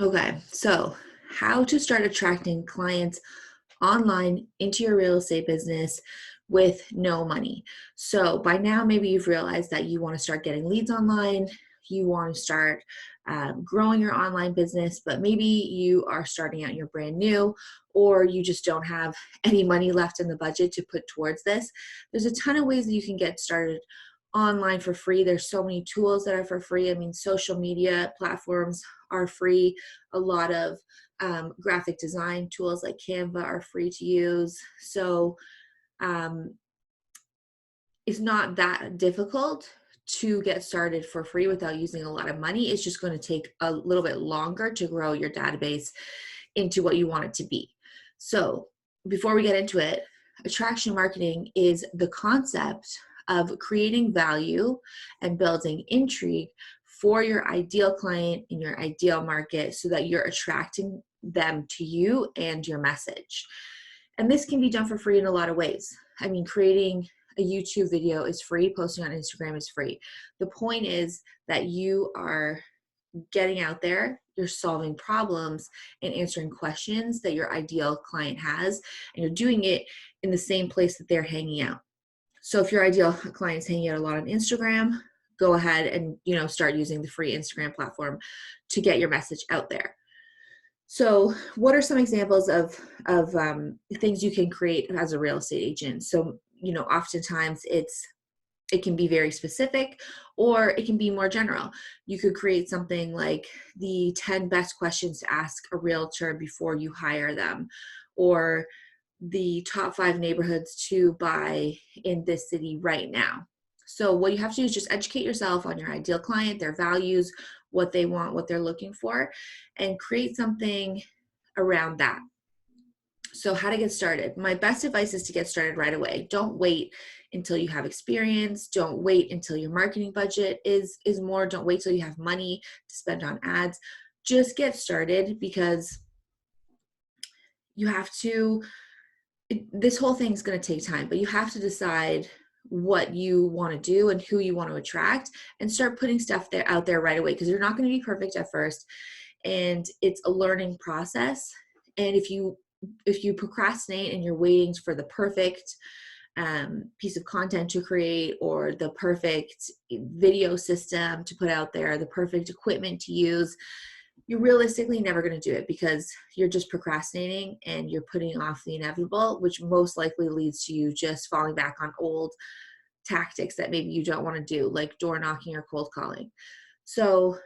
Okay, so how to start attracting clients online into your real estate business with no money. So by now, maybe you've realized that you want to start getting leads online, you want to start growing your online business, but maybe you are starting out, you're brand new, or you just don't have any money left in the budget to put towards this. There's a ton of ways that you can get started online for free. There's so many tools that are for free. I mean, social media platforms are free. A lot of graphic design tools like Canva are free to use. So um, it's not that difficult to get started for free without using a lot of money. It's just going to take a little bit longer to grow your database into what you want it to be. So before we get into it, attraction marketing is the concept of creating value and building intrigue for your ideal client in your ideal market so that you're attracting them to you and your message. And this can be done for free in a lot of ways. I mean, creating a YouTube video is free, posting on Instagram is free. The point is that you are getting out there, you're solving problems and answering questions that your ideal client has, and you're doing it in the same place that they're hanging out. So if your ideal client's hanging out a lot on Instagram, go ahead and start using the free Instagram platform to get your message out there. So what are some examples of things you can create as a real estate agent? So oftentimes it can be very specific or it can be more general. You could create something like the 10 best questions to ask a realtor before you hire them, or the top 5 neighborhoods to buy in this city right now. So what you have to do is just educate yourself on your ideal client, their values, what they want, what they're looking for, and create something around that. So how to get started. My best advice is to get started right away. Don't wait until you have experience. Don't wait until your marketing budget is more. Don't wait till you have money to spend on ads. Just get started, because you have to, this whole thing is going to take time, but you have to decide what you want to do and who you want to attract, and start putting stuff there out there right away, because you're not going to be perfect at first, and it's a learning process. And if you procrastinate and you're waiting for the perfect piece of content to create, or the perfect video system to put out there, the perfect equipment to use, you're realistically never going to do it, because you're just procrastinating and you're putting off the inevitable, which most likely leads to you just falling back on old tactics that maybe you don't want to do, like door knocking or cold calling. So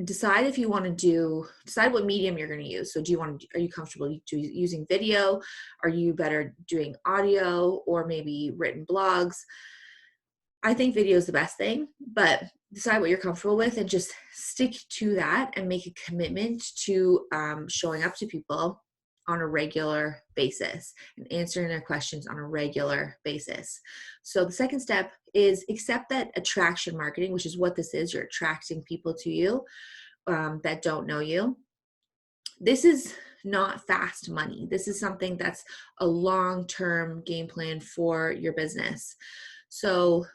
decide if you want to decide what medium you're going to use. So are you comfortable using video? Are you better doing audio or maybe written blogs? I think video is the best thing, but decide what you're comfortable with and just stick to that and make a commitment to showing up to people on a regular basis and answering their questions on a regular basis. So the second step is accept that attraction marketing, which is what this is. You're attracting people to you that don't know you. This is not fast money. This is something that's a long-term game plan for your business. So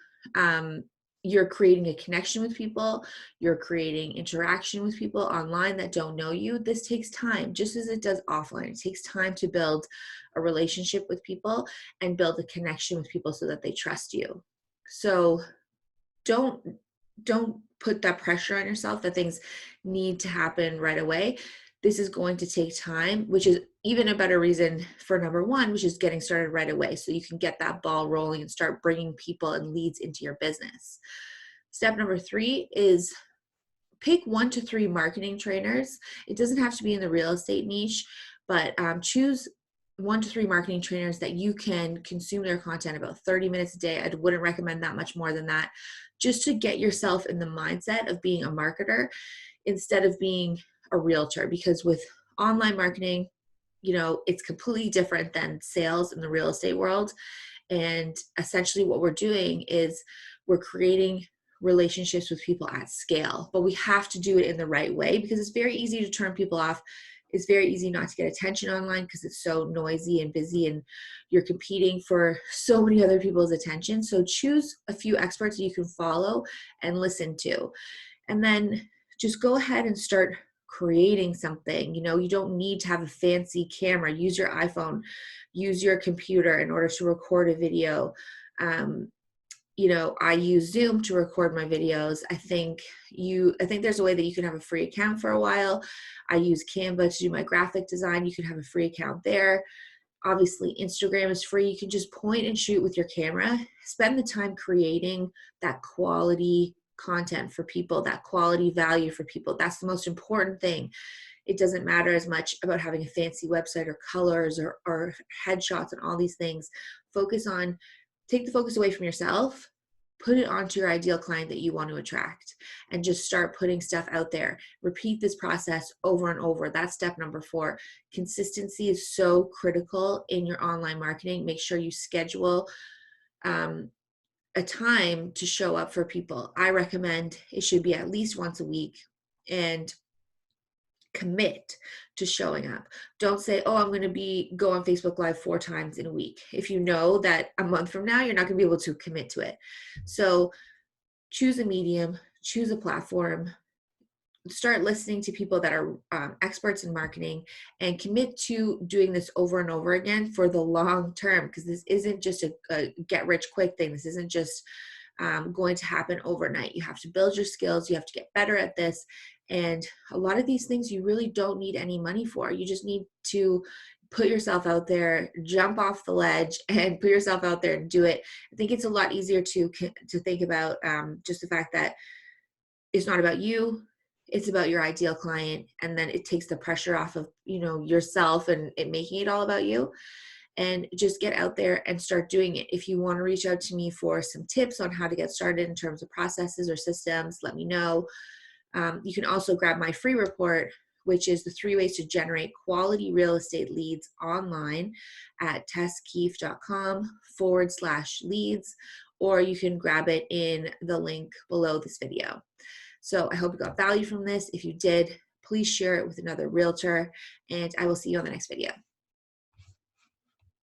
you're creating a connection with people, you're creating interaction with people online that don't know you. This takes time, just as it does offline. It takes time to build a relationship with people and build a connection with people so that they trust you. So don't put that pressure on yourself that things need to happen right away. This is going to take time, which is even a better reason for number one, which is getting started right away, so you can get that ball rolling and start bringing people and leads into your business. Step number 3 is pick 1 to 3 marketing trainers. It doesn't have to be in the real estate niche, but choose 1 to 3 marketing trainers that you can consume their content about 30 minutes a day. I wouldn't recommend that much more than that, just to get yourself in the mindset of being a marketer instead of being a realtor. Because with online marketing, it's completely different than sales in the real estate world. And essentially what we're doing is we're creating relationships with people at scale, but we have to do it in the right way, because it's very easy to turn people off. It's very easy not to get attention online because it's so noisy and busy, and you're competing for so many other people's attention. So choose a few experts that you can follow and listen to, and then just go ahead and start creating something. You don't need to have a fancy camera. Use your iPhone, use your computer in order to record a video. I use Zoom to record my videos. I think there's a way that you can have a free account for a while. I use Canva to do my graphic design. You can have a free account there. Obviously, Instagram is free. You can just point and shoot with your camera. Spend the time creating that quality content for people, that quality value for people. That's the most important thing. It doesn't matter as much about having a fancy website or colors or headshots and all these things. Take the focus away from yourself, put it onto your ideal client that you want to attract, and just start putting stuff out there. Repeat this process over and over. That's step number 4. Consistency is so critical in your online marketing. Make sure you schedule a time to show up for people. I recommend it should be at least once a week, and commit to showing up. Don't say, oh, I'm going to go on Facebook Live 4 times in a week, if you know that a month from now you're not going to be able to commit to it. So choose a medium, choose a platform, start listening to people that are experts in marketing, and commit to doing this over and over again for the long term, because this isn't just a get rich quick thing. This isn't just going to happen overnight. You have to build your skills. You have to get better at this. And a lot of these things you really don't need any money for. You just need to put yourself out there, jump off the ledge, and put yourself out there and do it. I think it's a lot easier to think about just the fact that it's not about you. It's about your ideal client. And then it takes the pressure off of, yourself and it making it all about you. And just get out there and start doing it. If you want to reach out to me for some tips on how to get started in terms of processes or systems, let me know. You can also grab my free report, which is the 3 ways to generate quality real estate leads online at tesskeefe.com/leads, or you can grab it in the link below this video. So I hope you got value from this. If you did, please share it with another realtor, and I will see you on the next video.